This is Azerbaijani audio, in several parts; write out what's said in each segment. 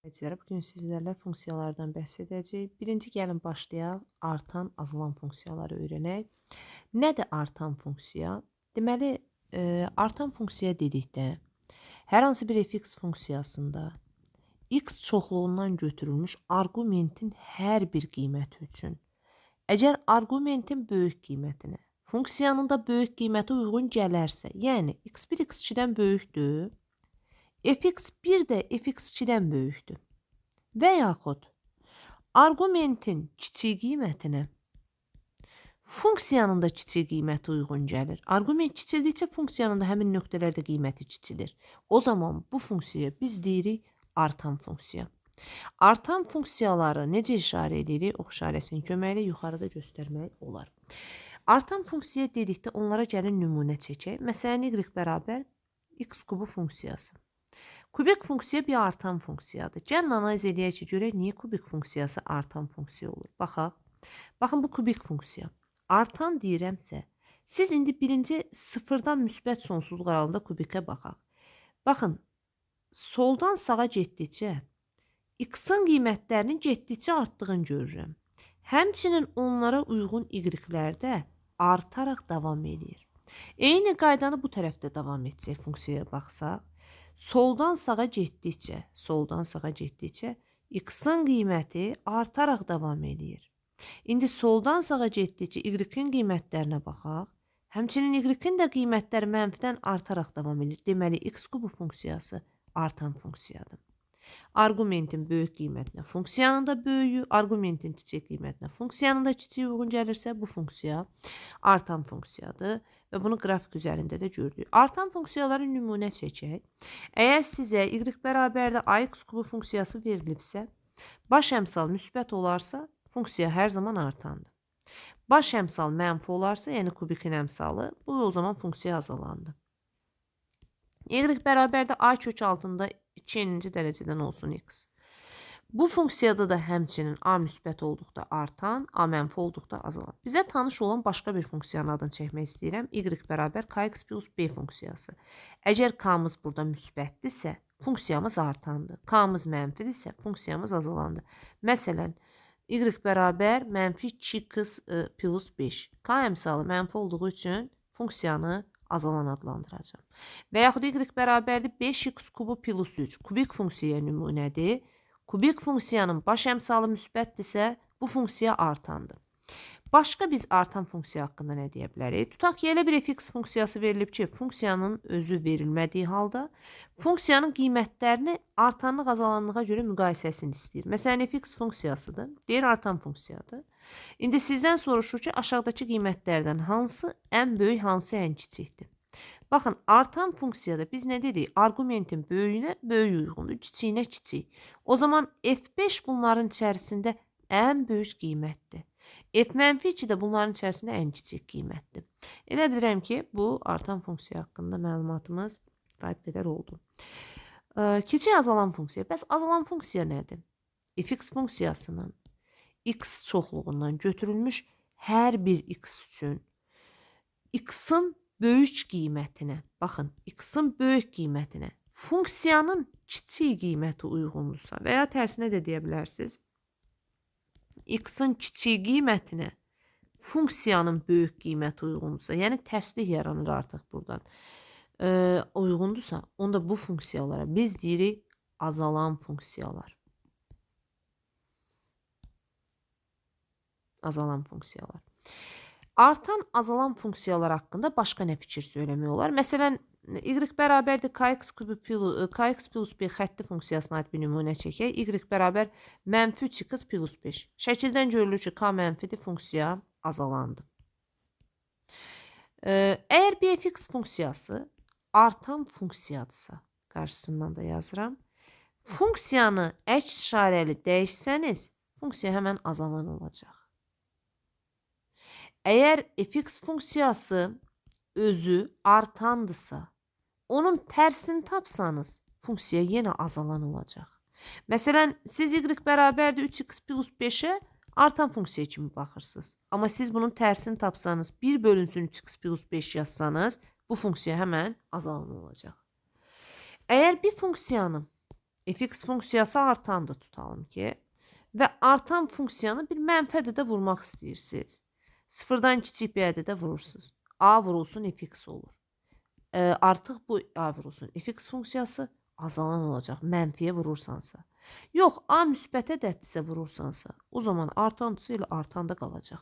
Bugün sizlərlə funksiyalardan bəhs edəcəyik. Birinci gəlin başlayaq, artan, azalan funksiyaları öyrənək. Nədir artan funksiya? Deməli, artan funksiya dedikdə, hər hansı bir fx funksiyasında x çoxluğundan götürülmüş arqumentin hər bir qiyməti üçün, əgər arqumentin böyük qiymətinə, funksiyanın da böyük qiymətə uyğun gələrsə, yəni x1 x2-dən böyükdür, fx1 də fx2-dən böyükdür. Və yaxud arqumentin kiçik qiymətinə funksiyanın da kiçik qiyməti uyğun gəlir. Arqument kiçildikcə funksiyanın da həmin nöqtələrdə qiyməti kiçilir. O zaman bu funksiyaya biz deyirik artan funksiya. Artan funksiyaları necə işarə edirik? Ox işarəsinin köməyi ilə yuxarıda göstərmək olar. Artan funksiya dedikdə onlara gəlin nümunə çəkək. Məsələn, y bərabər x kubu funksiyası. Kubik funksiya bir artan funksiyadır. Gəlin analiz edək ki, görək niyə kubik funksiyası artan funksiya olur. Baxaq. Baxın, bu kubik funksiya. Artan deyirəmsə, siz indi birinci sıfırdan müsbət sonsuzluq aralığında kubikə baxaq. Baxın, soldan sağa getdikcə x-in qiymətlərinin getdikcə artdığını görürəm. Həmçinin onlara uyğun y-lərdə artaraq davam edir. Eyni qaydanı bu tərəfdə davam etsək funksiyaya baxsaq, soldan sağa getdikcə x-in qiyməti artaraq davam edir. İndi soldan sağa getdikcə y-in qiymətlərinə baxaq. Həmçinin y-in də qiymətləri mənfidən artaraq davam edir. Deməli, x kubu funksiyası artan funksiyadır. Arqumentin böyük qiymətinə funksiyanın da böyüyü, arqumentin kiçik qiymətinə funksiyanın da kiçiyi uyğun gəlirsə, bu funksiya artan funksiyadır və bunu qrafik üzərində də gördük. Artan funksiyaları nümunə çəkək. Əgər sizə y bərabər də ax kubu funksiyası verilibsə, baş əmsal müsbət olarsa, funksiya hər zaman artandır. Baş əmsal mənfi olarsa, yəni kubikin əmsalı, bu o zaman funksiya azalandı. Y bərabər də a kök altında 2-ci dərəcədən olsun x. Bu funksiyada da həmçinin a müsbət olduqda artan, a mənfi olduqda azalan. Bizə tanış olan başqa bir funksiyanın adını çəkmək istəyirəm. Y bərabər kx plus b funksiyası. Əgər k-mız burada müsbətdirsə, funksiyamız artandır. K-mız mənfidirsə, funksiyamız azalandır. Məsələn, y bərabər mənfi 2x plus 5. K əmsalı mənfi olduğu üçün funksiyanı azalan adlandıracağım. Və yaxud y bərabərdir 5x kubu plus 3. Kubik funksiyaya nümunədir. Kubik funksiyanın baş əmsalı müsbətdirsə, bu funksiya artandır. Başqa biz artan funksiya haqqında nə deyə bilərik? Tutaq ki, elə bir fx funksiyası verilib ki, funksiyanın özü verilmədiyi halda, funksiyanın qiymətlərini artanlıq azalanlığa görə müqayisəsini istəyir. Məsələn, fx funksiyasıdır, deyir artan funksiyadır. İndi sizdən soruşur ki, aşağıdakı qiymətlərdən hansı ən böyük, hansı ən kiçikdir? Baxın, artan funksiyada biz nə dedik? Arqumentin böyüyünə böyük uyğundur, kiçiyinə kiçik. O zaman f5 bunların içərisində ən böyük qiymətdir. F-2 də bunların içərisində ən kiçik qiymətdir. Elə bilirəm ki, bu artan funksiya haqqında məlumatımız kifayət qədər oldu. Kiçik azalan funksiya. Bəs azalan funksiya nədir? Fx funksiyasının x çoxluğundan götürülmüş hər bir x üçün x-in böyük qiymətinə, baxın, x-in böyük qiymətinə funksiyanın kiçik qiyməti uyğundursa və ya tərsinə də deyə bilərsiniz. X-in kiçik qiymətinə funksiyanın böyük qiyməti uyğundursa, yəni tərslik yaranır artıq buradan, uyğundursa, onda bu funksiyalara biz deyirik azalan funksiyalar. Azalan funksiyalar. Artan, azalan funksiyalar haqqında başqa nə fikir söyləmək olar? Məsələn, y bərabərdir kx plus b xətti funksiyasına aid bir nümunə çəkək. Y bərabər mənfi 3x plus 5. Şəkildən görülür ki, k mənfidir, funksiya azalandı. Əgər bir fx funksiyası artan funksiyadırsa, qarşısından da yazıram, funksiyanı əks işarəli dəyişsəniz, funksiya həmən azalan olacaq. Əgər fx funksiyası özü artandırsa, onun tərsini tapsanız, funksiya yenə azalan olacaq. Məsələn, siz y bərabərdir 3x plus 5-ə artan funksiya kimi baxırsınız. Amma siz bunun tərsini tapsanız, 1 bölünsün 3x plus 5 yazsanız, bu funksiya həmən azalan olacaq. Əgər bir funksiyanın fx funksiyası artandır tutalım ki və artan funksiyanı bir mənfi ədədə vurmaq istəyirsiniz. Sıfırdan kiçik bir ədədə vurursunuz. A vurulsun fx olur. Artıq bu a vurulsun fx funksiyası azalan olacaq mənfiyə vurursansa. Yox, a müsbət ədəddirsə vurursansa, o zaman artantısı ilə artan da qalacaq.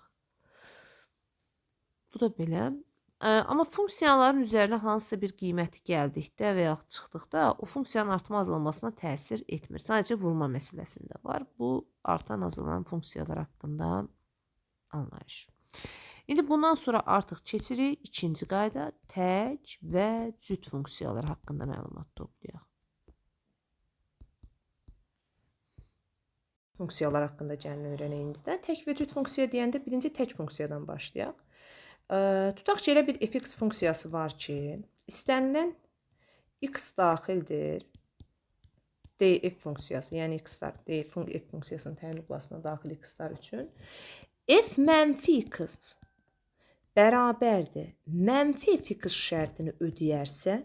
Bu da belə. Amma funksiyaların üzərinə hansısa bir qiyməti gəldikdə və yaxud çıxdıqda o funksiyanın artma azalmasına təsir etmir. Sadəcə vurma məsələsində var. Bu artan azalan funksiyalar haqqında anlayış. İndi bundan sonra artıq keçirik ikinci qayda tək və cüt funksiyalar haqqında məlumat toplayaq. Funksiyalar haqqında gəlin öyrənək indi də. Tək və cüt funksiya deyəndə birinci tək funksiyadan başlayaq. Tutaq ki, elə bir fx funksiyası var ki, istənilən x daxildir df funksiyası, yəni x-lar df funksiyasının təyin oblasına daxil x-lar üçün f mənfi x bərabərdir mənfi fx şərtini ödəyərsə,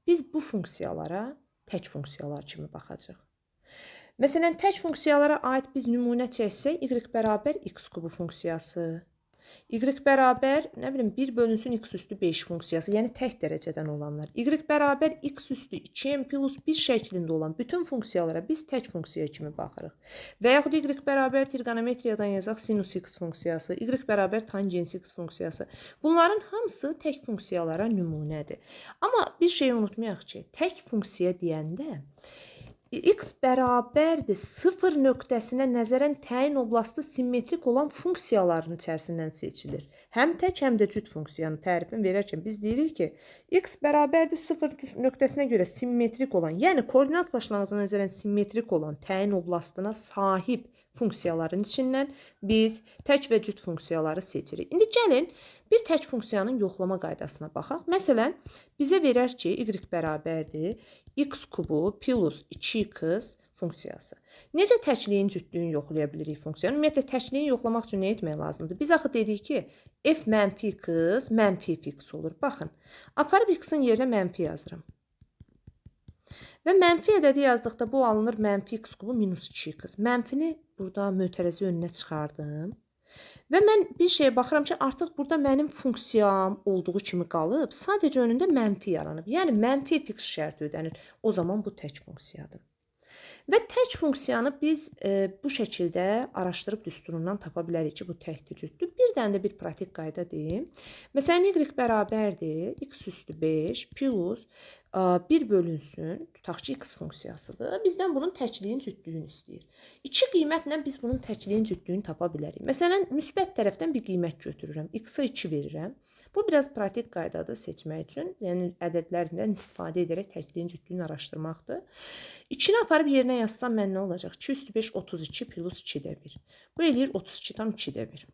biz bu funksiyalara tək funksiyalar kimi baxacaq. Məsələn, tək funksiyalara aid biz nümunə çəksək, y bərabər x kubu funksiyası, y bərabər, 1 bölünsün x üstü 5 funksiyası, yəni tək dərəcədən olanlar. Y bərabər x üstü 2m plus 1 şəklində olan bütün funksiyalara biz tək funksiya kimi baxırıq. Və yaxud y bərabər trigonometriyadan yazaq sinus x funksiyası, y bərabər tangens x funksiyası. Bunların hamısı tək funksiyalara nümunədir. Amma bir şey unutmayaq ki, tək funksiya deyəndə x bərabərdir 0 nöqtəsinə nəzərən təyin oblasti simmetrik olan funksiyaların içərisindən seçilir. Həm tək, həm də cüt funksiyanın tərifini verərkən biz deyirik ki, x bərabərdir 0 nöqtəsinə görə simmetrik olan, yəni koordinat başlanğıcına nəzərən simmetrik olan təyin oblastına sahib funksiyaların içindən biz tək və cüt funksiyaları seçirik. İndi gəlin bir tək funksiyanın yoxlama qaydasına baxaq. Məsələn, bizə verər ki, y bərabərdir x kubu plus 2x funksiyası. Necə təkliyin cütlüyünü yoxlaya bilirik funksiyanın? Ümumiyyətlə, təkliyin yoxlamaq üçün nə etmək lazımdır? Biz axı dedik ki, f mənfi x mənfi fx olur. Baxın, aparıb x-in yerinə mənfi yazıram. Və mənfi ədədi yazdıqda bu alınır mənfi x kubu minus 2x. Mənfini burada mötərəzi önünə çıxardım. Və mən bir şeyə baxıram ki, artıq burada mənim funksiyam olduğu kimi qalıb, sadəcə önündə mənfi yaranıb. Yəni, mənfi fx şərti ödənir. O zaman bu tək funksiyadır. Və tək funksiyanı biz bu şəkildə araşdırıb düsturundan tapa bilərik ki, bu təkdir, cütdür. Bir dənə də bir pratik qayda deyim. Məsələn, y bərabərdir x üstü 5 plus 1 bölünsün, tutaq ki, x funksiyasıdır. Bizdən bunun təkliyin cütlüyünü istəyir. İki qiymətlə biz bunun təkliyin cütlüyünü tapa bilərik. Məsələn, müsbət tərəfdən bir qiymət götürürəm. X-a 2 verirəm. Bu biraz pratik qaydadır seçmək üçün. Yəni, ədədlərindən istifadə edərək təkliyin cütlüyünü araşdırmaqdır. 2-ni aparıb yerinə yazsam mən nə olacaq? 2 üstü 5, 32 plus 2-də 1. Bu eləyir 32 tam 2-də 1.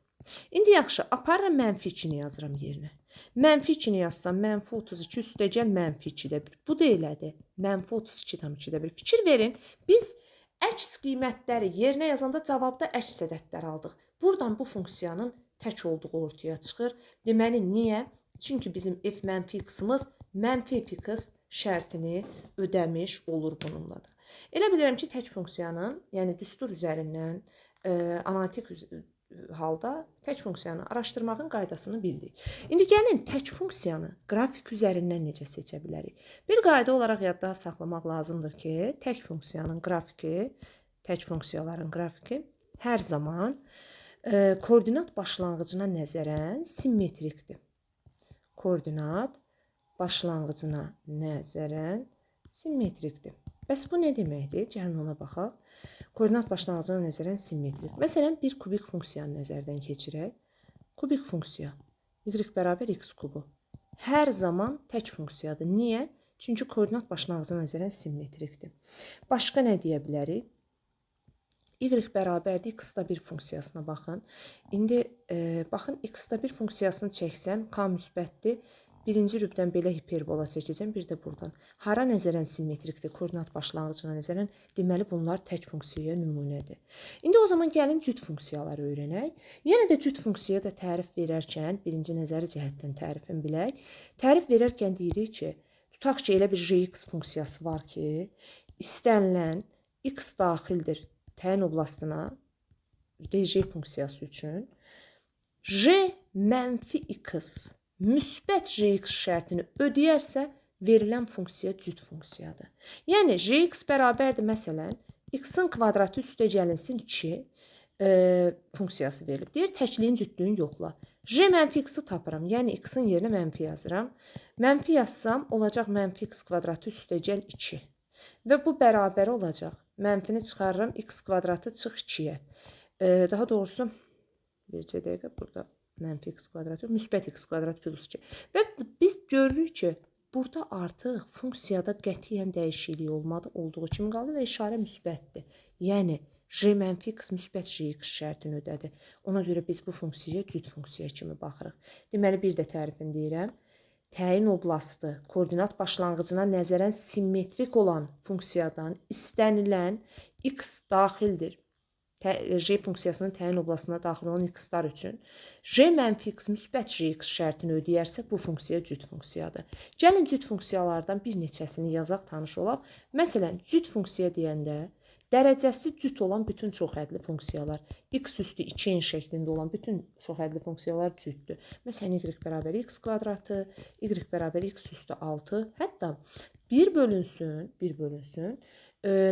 İndi yaxşı, aparıram mənfi 2-ni yazıram yerinə. Mənfi 2-ni yazsam, mənfi 32 üstə gəl mənfi 2-də 1. Bu da elədir. Mənfi 32 tam 2-də 1. Fikir verin, biz əks qiymətləri yerinə yazanda cavabda əks ədədlər aldıq. Buradan bu funksiyanın tək olduğu ortaya çıxır. Deməli, niyə? Çünki bizim f mənfi x-imiz mənfi fx şərtini ödəmiş olur bununla da. Elə bilirəm ki, tək funksiyanın, yəni düstur üzərindən analitik halda tək funksiyanı araşdırmağın qaydasını bildik. İndi gəlin tək funksiyanı qrafik üzərindən necə seçə bilərik? Bir qayda olaraq yadda saxlamaq lazımdır ki, tək funksiyanın qrafiki, tək funksiyaların qrafiki hər zaman koordinat başlanğıcına nəzərən simmetrikdir. Koordinat başlanğıcına nəzərən simmetrikdir. Bəs bu nə deməkdir? Gəlin ona baxaq. Koordinat başlanğıcına nəzərən simmetrik. Məsələn, bir kubik funksiyanı nəzərdən keçirək. Kubik funksiya y bərabər x kubu hər zaman tək funksiyadır. Niyə? Çünki koordinat başlanğıcına nəzərən simmetrikdir. Başqa nə deyə bilərik? Y bərabərdir x-da 1 funksiyasına baxın. İndi baxın, x-da 1 funksiyasını çəksəm, k müsbətdir. Birinci rübdən belə hiperbola çəkəcəm, bir də buradan. Hara nəzərən simmetrikdir, koordinat başlanğıcına nəzərən, deməli bunlar tək funksiyaya nümunədir. İndi o zaman gəlin cüt funksiyaları öyrənək. Yenə də cüt funksiyaya da tərif verərkən, birinci nəzəri cəhətdən tərifini bilək. Tərif verərkən deyirik ki, tutaq ki, elə bir rx funksiyası var ki, istənilən x daxildir təyin oblastına dj funksiyası üçün. J mənfi x müsbət jx şərtini ödəyərsə verilən funksiya cüt funksiyadır. Yəni jx bərabərdir məsələn x-in kvadratı üstə gəlinsin 2 funksiyası verilib. Deyir təkliyin cütlüyünü yoxla. J mənfi x-i tapıram. Yəni x-in yerinə mənfi yazıram. Mənfi yazsam olacaq mənfi x kvadratı üstə gəl 2. Və bu bərabər olacaq. Mənfini çıxarıram x kvadratı çıx 2-yə. Daha doğrusu bircə dəqiqə burada mənfi x kvadratı, müsbət x kvadratı plus 2. Və biz görürük ki, burada artıq funksiyada qətiyyən dəyişiklik olmadı, olduğu kimi qaldı və işarə müsbətdir. Yəni, j mənfi x müsbət jx şərtini ödədi. Ona görə biz bu funksiyaya cüt funksiya kimi baxırıq. Deməli, bir də tərifini deyirəm. Təyin oblastı koordinat başlanğıcına nəzərən simmetrik olan funksiyadan istənilən x daxildir. J funksiyasının təyin oblastına daxil olan x-lar üçün j mənfi x müsbət jx şərtini ödəyərsə bu funksiya cüt funksiyadır. Gəlin cüt funksiyalardan bir neçəsini yazaq, tanış olaq. Məsələn, cüt funksiya deyəndə dərəcəsi cüt olan bütün çoxhədli funksiyalar, x üstü 2n şəklində olan bütün çoxhədli funksiyalar cütdür. Məsələn, y bərabər x kvadratı, y bərabər x üstü 6, hətta 1 bölünsün,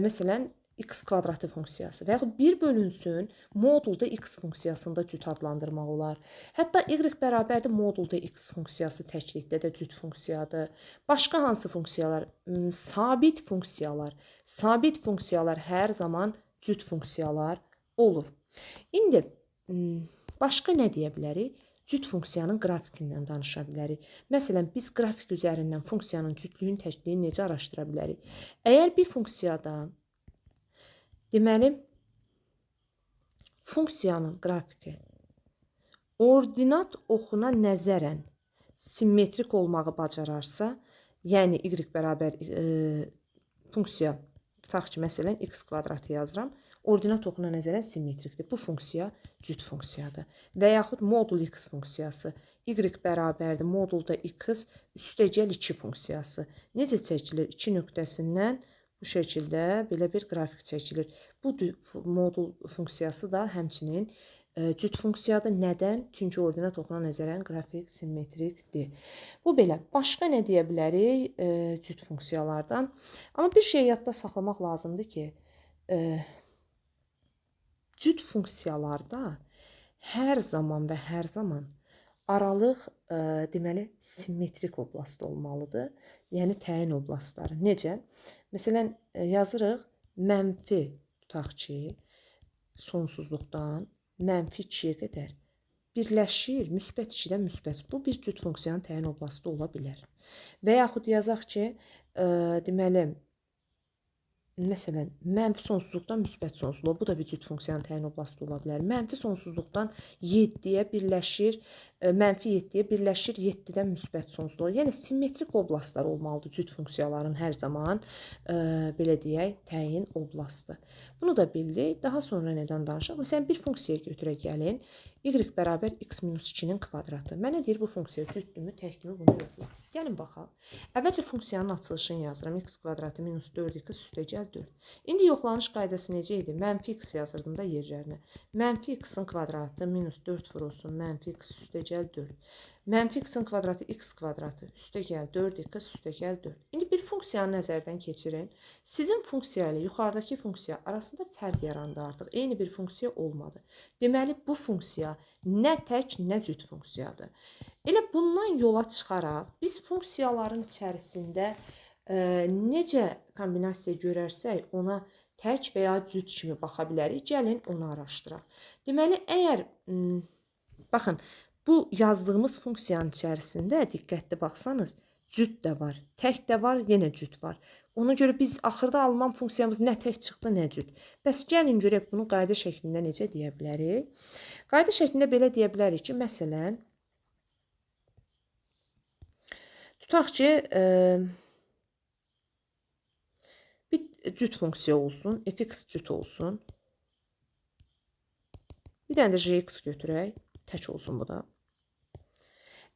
məsələn, x kvadratı funksiyası və yaxud 1 bölünsün modulda x funksiyasında cüt adlandırmaq olar. Hətta y bərabərdir modulda x funksiyası təklikdə də cüt funksiyadır. Başqa hansı funksiyalar? Sabit funksiyalar. Sabit funksiyalar hər zaman cüt funksiyalar olur. İndi başqa nə deyə bilərik? Cüt funksiyanın qrafikindən danışa bilərik. Məsələn, biz qrafik üzərindən funksiyanın cütlüyünü, təkliyini necə araşdıra bilərik? Əgər bir funksiyada deməli, funksiyanın qrafiki ordinat oxuna nəzərən simmetrik olmağı bacararsa, yəni y bərabər funksiya, tutaq ki, məsələn, x kvadratı yazıram, ordinat oxuna nəzərən simmetrikdir. Bu funksiya cüt funksiyadır. Və yaxud modul x funksiyası, y bərabərdir modulda x üstəgəl 2 funksiyası. Necə çəkilir? 2 nöqtəsindən bu şəkildə belə bir qrafik çəkilir. Bu modul funksiyası da həmçinin cüt funksiyadır. Nədən? Çünki ordinat oxuna nəzərən qrafik simmetrikdir. Bu belə. Başqa nə deyə bilərik cüt funksiyalardan? Amma bir şey yadda saxlamaq lazımdır ki, cüt funksiyalarda hər zaman və hər zaman aralıq deməli simmetrik oblast olmalıdır. Yəni təyin oblastları. Necə? Məsələn, yazırıq mənfi, tutaq ki, sonsuzluqdan mənfi 2-yə qədər birləşir, müsbət 2-dən müsbət. Bu bir cüt funksiyanın təyin oblastı ola bilər. Və yaxud yazaq ki, deməli, məsələn, mənfi sonsuzluqdan müsbət sonsuzluğa, bu da bir cüt funksiyanın təyin oblastı ola bilər. Mənfi sonsuzluqdan 7-yə birləşir, mənfi 7-yə birləşir 7-dən müsbət sonsuzluğa. Yəni, simmetrik oblastlar olmalıdır cüt funksiyaların hər zaman, belə deyək, təyin oblastı. Bunu da bildik. Daha sonra nədən danışaq? Məsələn, bir funksiya götürək gəlin. Y bərabər x minus 2-nin kvadratı. Mənə deyir, bu funksiya cütdürmü, təkdimi, bunu yoxla. Gəlin baxaq. Əvvəlcə funksiyanın açılışını yazıram. X kvadratı minus 4x üstə gəl 4. İndi yoxlanış qaydası necə idi? Mənfi x yazırdım da yerlərinə. Mənfi x-in kvadratı minus 4 vurulsun. Mənfi x üstə gəl 4. Mənfi x-in kvadratı x kvadratı üstə gəl 4x üstə gəl 4. İndi bir funksiyanı nəzərdən keçirin. Sizin funksiya ilə yuxarıdakı funksiya arasında fərq yarandı artıq. Eyni bir funksiya olmadı. Deməli, bu funksiya nə tək, nə cüt funksiyadır. Elə bundan yola çıxaraq, biz funksiyaların içərisində necə kombinasiya görərsək, ona tək və ya cüt kimi baxa bilərik. Gəlin, onu araşdıraq. Deməli, əgər, baxın, bu yazdığımız funksiyanın içərisində diqqətli baxsanız, cüt də var, tək də var, yenə cüt var. Ona görə biz axırda alınan funksiyamız nə tək çıxdı, nə cüt. Bəs gəlin görək bunu qayda şəklində necə deyə bilərik? Qayda şəklində belə deyə bilərik ki, məsələn, tutaq ki, bir cüt funksiya olsun, fx cüt olsun. Bir dənə də jx götürək, tək olsun bu da.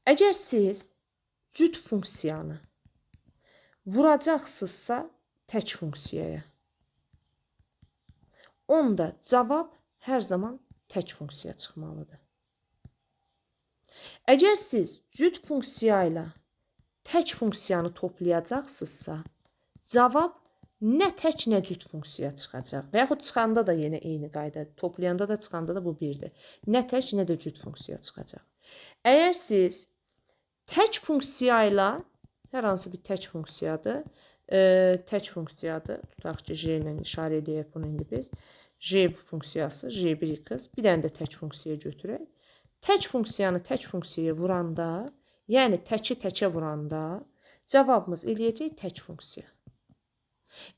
Əgər siz cüt funksiyanı vuracaqsınızsa tək funksiyaya. onda cavab hər zaman tək funksiya çıxmalıdır. Əgər siz cüt funksiya ilə tək funksiyanı toplayacaqsınızsa, cavab nə tək, nə cüt funksiya çıxacaq. Və yaxud çıxanda da yenə eyni qaydadır. Toplayanda da, çıxanda da bu birdir. Nə tək, nə də cüt funksiya çıxacaq. Əgər siz tək funksiya ilə, hər hansı bir tək funksiyadır, tutaq ki, J ilə işarə edək bunu indi biz. J funksiyası, J1x, bir dənə də tək funksiya götürək. Tək funksiyanı tək funksiyaya vuranda, yəni təki təkə vuranda, cavabımız eləyəcək tək funksiya.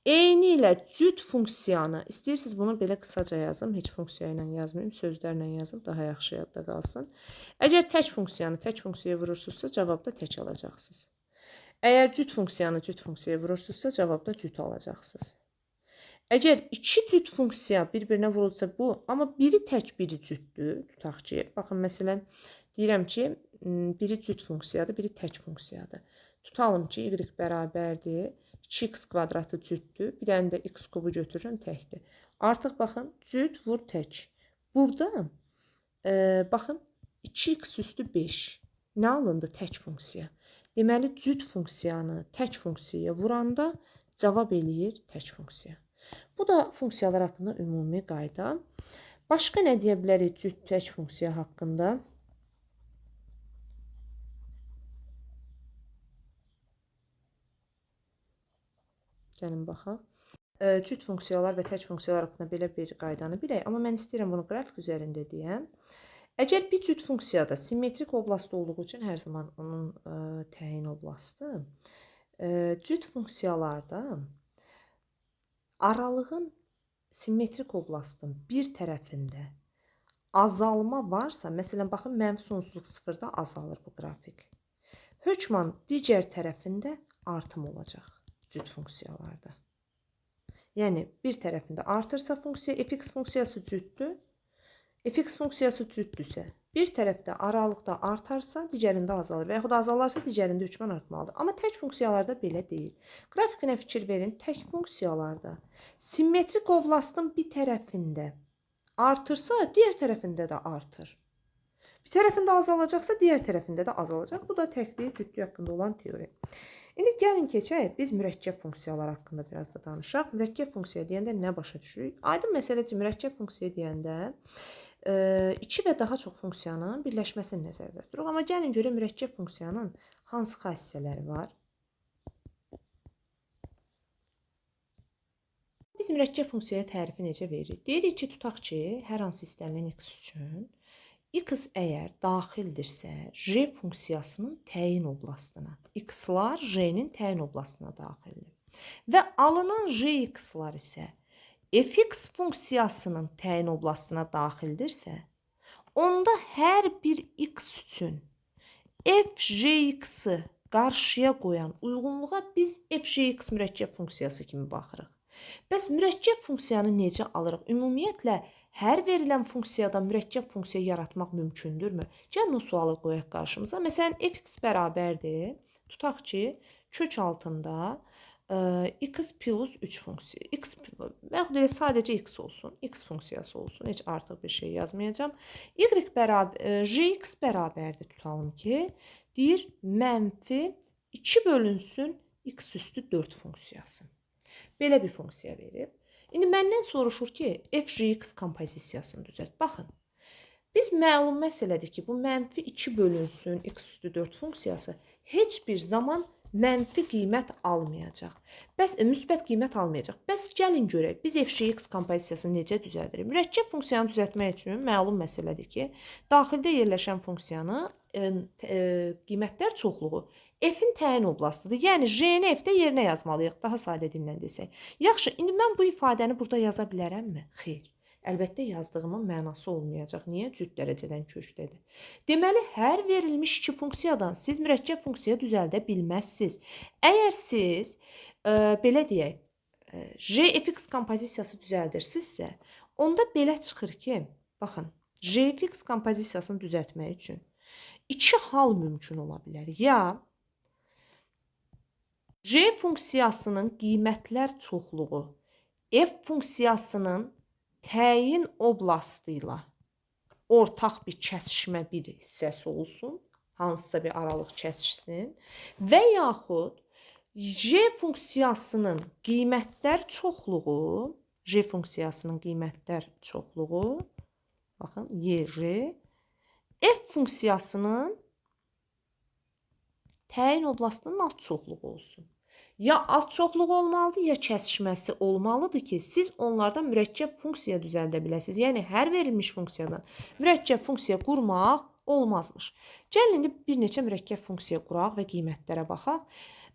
Eyni ilə cüt funksiyanı, istəyirsiniz bunu belə qısaca yazım, heç funksiya ilə yazmayayım, sözlərlə yazım, daha yaxşı yadda qalsın. Əgər tək funksiyanı tək funksiyaya vurursunuzsa, cavabda tək alacaqsınız. Əgər cüt funksiyanı cüt funksiyaya vurursunuzsa, cavabda cüt alacaqsınız. Əgər iki cüt funksiya bir-birinə vurulsa bu, amma biri tək, biri cütdür, tutaq ki, baxın məsələn, deyirəm ki, biri cüt funksiyadır, biri tək funksiyadır. Tutalım ki, y bərabərdir, 2x kvadratı cütdür, bir dənə də x kubu götürürəm, təkdir. Artıq baxın, cüt vur tək. Burada, baxın, 2x üstü 5. Nə alındı? Tək funksiya. Deməli, cüt funksiyanı tək funksiyaya vuranda cavab eləyir tək funksiya. Bu da funksiyalar haqqında ümumi qayda. Başqa nə deyə bilərik cüt tək funksiya haqqında? Gəlin baxaq. Cüt funksiyalar və tək funksiyalar haqqında belə bir qaydanı bilək. Amma mən istəyirəm bunu qrafik üzərində deyəm. Əgər bir cüt funksiyada simmetrik oblastda olduğu üçün hər zaman onun təyin oblastı, cüt funksiyalarda aralığın simmetrik oblastın bir tərəfində azalma varsa, məsələn, baxın, mənfi sonsuzluq sıfırda azalır bu qrafik. Hökmən digər tərəfində artım olacaq cüt funksiyalarda. Yəni, bir tərəfində artırsa funksiya, fx funksiyası cütdür, fx funksiyası cütdürsə, bir tərəfdə aralıqda artarsa, digərində azalır və yaxud azalarsa, digərində hökmən artmalıdır. Amma tək funksiyalarda belə deyil. Qrafikinə fikir verin, tək funksiyalarda simmetrik oblastın bir tərəfində artırsa, digər tərəfində də artır. Bir tərəfində azalacaqsa, digər tərəfində də azalacaq. Bu da təkliyi, cütlüyü haqqında olan teori. İndi gəlin keçək, biz mürəkkəb funksiyalar haqqında biraz da danışaq. Mürəkkəb funksiya deyəndə nə başa düşürük? Aydın məsələdir, mürəkkəb funksiya deyəndə iki və daha çox funksiyanın birləşməsini nəzərdə tuturuq. Amma gəlin görək mürəkkəb funksiyanın hansı xassələri var? Biz mürəkkəb funksiyaya tərifi necə veririk? Deyirik ki, tutaq ki, hər hansı istənilən x üçün x əgər daxildirsə, j funksiyasının təyin oblastına, x-lar j-nin təyin oblastına daxildir. Və alınan j-x-lar isə fx funksiyasının təyin oblastına daxildirsə, onda hər bir x üçün f(j)x-ı qarşıya qoyan uyğunluğa biz f(j)x mürəkkəb funksiyası kimi baxırıq. Bəs mürəkkəb funksiyanı necə alırıq? Ümumiyyətlə, hər verilən funksiyada mürəkkəb funksiya yaratmaq mümkündürmü? Gəlin o sualı qoyaq qarşımıza. Məsələn, fx bərabərdir. Tutaq ki, kök altında x plus 3 funksiya. X və yaxud elə sadəcə x olsun. X funksiyası olsun. Heç artıq bir şey yazmayacağım. Jx bərabərdir tutalım ki, deyir mənfi 2 bölünsün x üstü 4 funksiyası. Belə bir funksiya verib. İndi məndən soruşur ki, f(j)x kompozisiyasını düzəlt. Baxın, biz məlum məsələdir ki, bu mənfi 2 bölünsün x üstü 4 funksiyası heç bir zaman mənfi qiymət almayacaq. Bəs müsbət qiymət almayacaq. Bəs gəlin görək, biz f(j)x kompozisiyasını necə düzəldirik? Mürəkkəb funksiyanı düzəltmək üçün məlum məsələdir ki, daxildə yerləşən funksiyanı qiymətlər çoxluğu f-in təyin oblastıdır. Yəni, j-ni f-də yerinə yazmalıyıq, daha sadə dillə desək. Yaxşı, indi mən bu ifadəni burada yaza bilərəmmi? Xeyr. Əlbəttə, yazdığımın mənası olmayacaq. Niyə? Cüt dərəcədən kökdədir. Deməli, hər verilmiş iki funksiyadan siz mürəkkəb funksiya düzəldə bilməzsiniz. Əgər siz, belə deyək, j(fx) kompozisiyası düzəldirsinizsə, onda belə çıxır ki, baxın, j(fx) kompozisiyasını düzəltmək üçün iki hal mümkün ola bilər. Ya j funksiyasının qiymətlər çoxluğu f funksiyasının təyin oblastı ilə ortaq bir kəsişmə bir hissəsi olsun, hansısa bir aralıq kəsişsin və yaxud J funksiyasının qiymətlər çoxluğu, baxın, YJ, F funksiyasının təyin oblastının alt çoxluğu olsun. Ya alt çoxluğu olmalıdır, ya kəsişməsi olmalıdır ki, siz onlardan mürəkkəb funksiya düzəldə biləsiniz. Yəni, hər verilmiş funksiyadan mürəkkəb funksiya qurmaq olmazmış. Gəlin, indi bir neçə mürəkkəb funksiya quraq və qiymətlərə baxaq.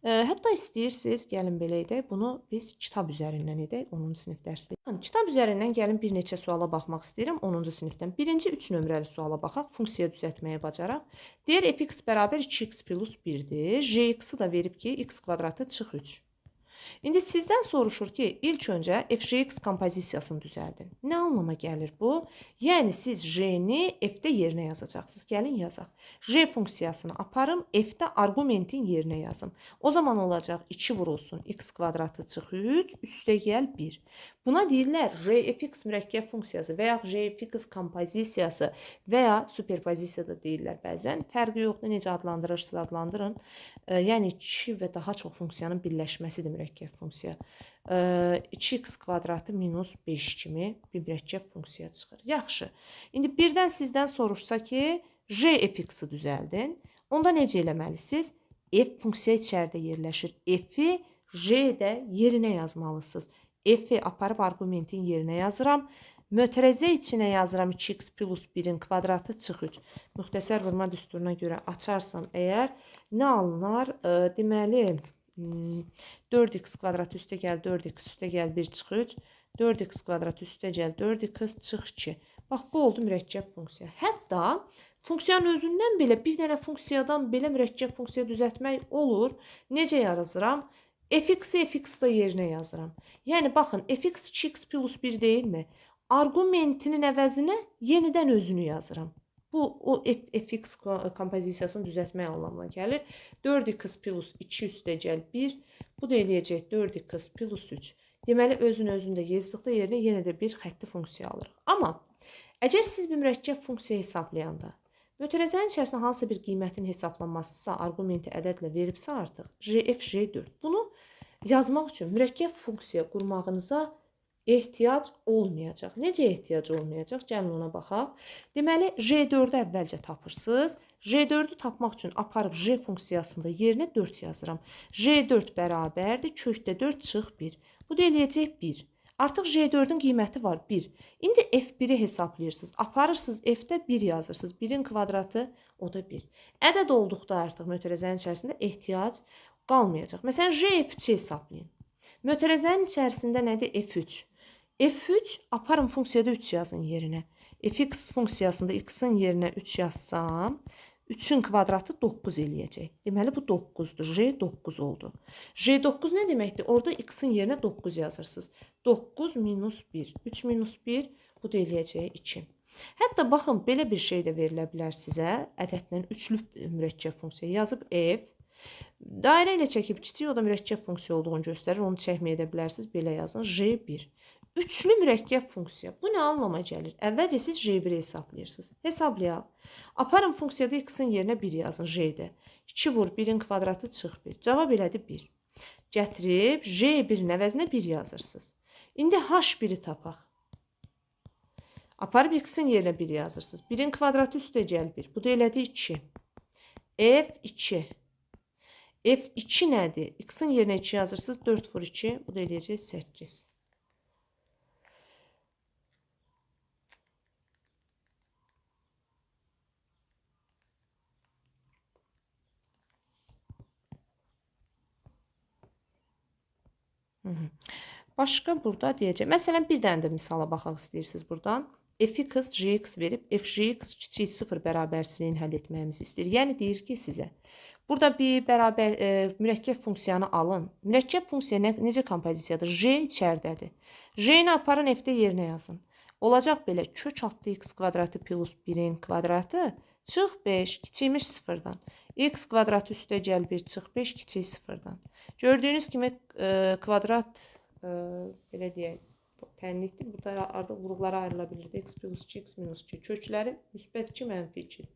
Hətta istəyirsiniz, gəlin belə edək, bunu biz kitab üzərindən edək, 10-cu sinif dərsdə. Kitab üzərindən gəlin bir neçə suala baxmaq istəyirəm 10-cu sinifdən. Birinci 3 nömrəli suala baxaq, funksiya düzəltməyi bacaraq. Deyir, fx bərabər 2x plus 1-dir. Jx-ı da verib ki, x kvadratı çıx 3. İndi sizdən soruşur ki, ilk öncə fjx kompozisiyasını düzəldin. Nə anlama gəlir bu? Yəni, siz j-ni f-də yerinə yazacaqsınız. Gəlin yazaq. J funksiyasını aparım, f-də arqumentin yerinə yazım. O zaman olacaq 2 vurulsun x kvadratı çıx 3, üstə gəl 1. Buna deyirlər jfx mürəkkəb funksiyası və ya jfx kompozisiyası və ya superpozisiya da deyirlər bəzən. Fərqi yoxdur, necə adlandırırsınız, adlandırın. Yəni, 2 və daha çox funksiyanın birləşməsidir mürəkkəb funksiya. 2x kvadratı minus 5 kimi bir mürəkkəb funksiya çıxır. Yaxşı. İndi birdən sizdən soruşsa ki, jfx-ı düzəldin. Onda necə eləməlisiniz? F funksiya içəridə yerləşir. F-i j-də yerinə yazmalısınız. F-i aparıb arqumentin yerinə yazıram. Mötərəzə içinə yazıram 2x plus 1-in kvadratı çıx 3. Müxtəsər vurma düsturuna görə açarsam əgər nə alınar? Deməli, 4x kvadratı üstə gəl 4x üstə gəl 1 çıx 3. 4x kvadratı üstə gəl 4x çıx 2. Bax, bu oldu mürəkkəb funksiya. Hətta funksiyanın özündən belə bir dənə funksiyadan belə mürəkkəb funksiya düzəltmək olur. Necə yazıram? Fx-i fx-da yerinə yazıram. Yəni, baxın, fx 2x plus 1 deyilmi? Argumentinin əvəzinə yenidən özünü yazıram. Bu, o fx kompozisiyasını düzəltmək anlamına gəlir. 4x plus 2 üstə gəl 1. Bu da eləyəcək 4x plus 3. Deməli, özünü-özündə yazdıqda yerinə yenə də bir xətti funksiya alırıq. Amma əgər siz bir mürəkkəb funksiya hesablayanda, mötərəzənin içərisində hansısa bir qiymətin hesablanmasısa, arqumenti ədədlə veribsə artıq, f, j4. Bunu yazmaq üçün mürəkkəb funksiya qurmağınıza ehtiyac olmayacaq. Necə ehtiyac olmayacaq? Gəlin ona baxaq. Deməli, j4-ü əvvəlcə tapırsınız. j4-ü tapmaq üçün aparıb j funksiyasında yerinə 4 yazıram. j4 bərabərdir, kökdə 4 çıx 1. Bu da eləyəcək 1. Artıq j4-ün qiyməti var 1. İndi f1-i hesablayırsınız. Aparırsınız f-də 1 yazırsınız. 1-in kvadratı o da 1. Ədəd olduqda artıq mötərəzənin içərisində ehtiyac qalmayacaq. Məsələn, f3-i hesablayın. Mötərəzənin içərisində nədir? f3. f3 aparın funksiyada 3 yazın yerinə. fx funksiyasında x-in yerinə 3 yazsam, 3-ün kvadratı 9 eləyəcək. Deməli, bu 9-dur. J 9 oldu. J9 nə deməkdir? Orada x-in yerinə 9 yazırsınız. 9 minus 1. 3 minus 1, bu da eləyəcək 2. Hətta baxın, belə bir şey də verilə bilər sizə. Ədədlə üçlü mürəkkəb funksiya yazıb f. Dairə ilə çəkib kiçik, o da mürəkkəb funksiya olduğunu göstərir. Onu çəkməyə də bilərsiniz. Belə yazın. J1. Üçlü mürəkkəb funksiya. Bu nə anlama gəlir? Əvvəlcə siz J1-i hesablayırsınız. Hesablayaq. Aparın funksiyada x-in yerinə 1 yazın J-də. 2 vur 1-in kvadratı çıx 1. Cavab elədi 1. Gətirib J1-in əvəzinə 1 yazırsınız. İndi H1-i tapaq. Aparıb x-in yerinə 1 yazırsınız. 1-in kvadratı üstə gəl 1. Bu da elədi 2. F2. F2 nədir? X-in yerinə 2 yazırsınız. 4 vur 2. Bu da eləyəcək 8. Başqa burada deyəcək. Məsələn, bir dənə də misala baxaq istəyirsiniz buradan. Fx, gx verib, fgx kiçik 0 bərabərsizliyini həll etməyimizi istəyir. Yəni, deyir ki, sizə. Burada bir bərabər mürəkkəb funksiyanı alın. Mürəkkəb funksiya necə kompozisiyadır? J içərdədir. J-ni aparın, f-də yerinə yazın. Olacaq belə, kök altı x kvadratı plus 1-in kvadratı çıx 5, kiçiymiş 0-dan. X kvadratı üstə gəl 1, çıx 5, kiçik 0-dan. Gördüyünüz kimi kvadrat, belə deyək, tənlikdir. Bu da artıq vurğulara ayrıla bilirdi. X plus 2, x minus 2 kökləri müsbət 2, mənfi 2.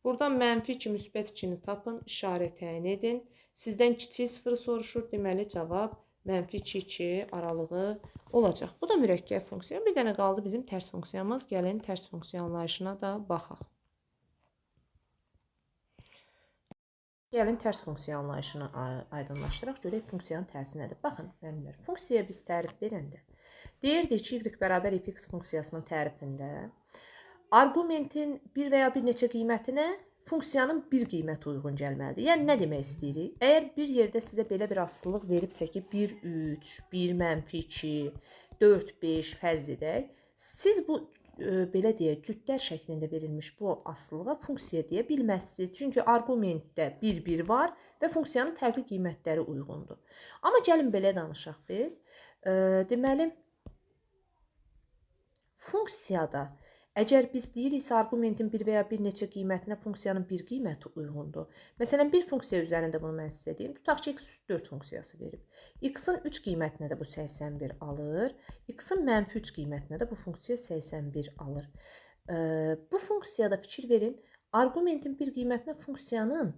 Buradan mənfi 2, müsbət 2-ni tapın, işarə təyin edin. Sizdən kiçik sıfırı soruşur. Deməli, cavab mənfi 2, 2 aralığı olacaq. Bu da mürəkkəb funksiya. Bir dənə qaldı bizim tərs funksiyamız. Gəlin tərs funksiya anlayışına da baxaq. Gəlin tərs funksiya anlayışını aydınlaşdıraq. Görək funksiyanın tərsi nədir? Baxın, müəllimlər, funksiyaya biz tərif verəndə deyirdik ki, y bərabər fx funksiyasının tərifində arqumentin bir və ya bir neçə qiymətinə funksiyanın bir qiyməti uyğun gəlməlidir. Yəni, nə demək istəyirik? Əgər bir yerdə sizə belə bir asılılıq veribsə ki, 1, 3, 1, mənfi 2, 4, 5 fərz edək, siz bu belə deyək, cütlər şəklində verilmiş bu asılılığa funksiya deyə bilməzsiniz. Çünki arqumentdə 1, 1 var və funksiyanın fərqli qiymətləri uyğundur. Amma gəlin belə danışaq biz. Deməli, funksiyada əgər biz deyiriksə arqumentin bir və ya bir neçə qiymətinə funksiyanın bir qiyməti uyğundur. Məsələn, bir funksiya üzərində bunu mən sizə deyim. Tutaq ki, x üstü 4 funksiyası verib. X-in 3 qiymətinə də bu 81 alır. X-in mənfi 3 qiymətinə də bu funksiya 81 alır. Bu funksiyada fikir verin. Arqumentin bir qiymətinə funksiyanın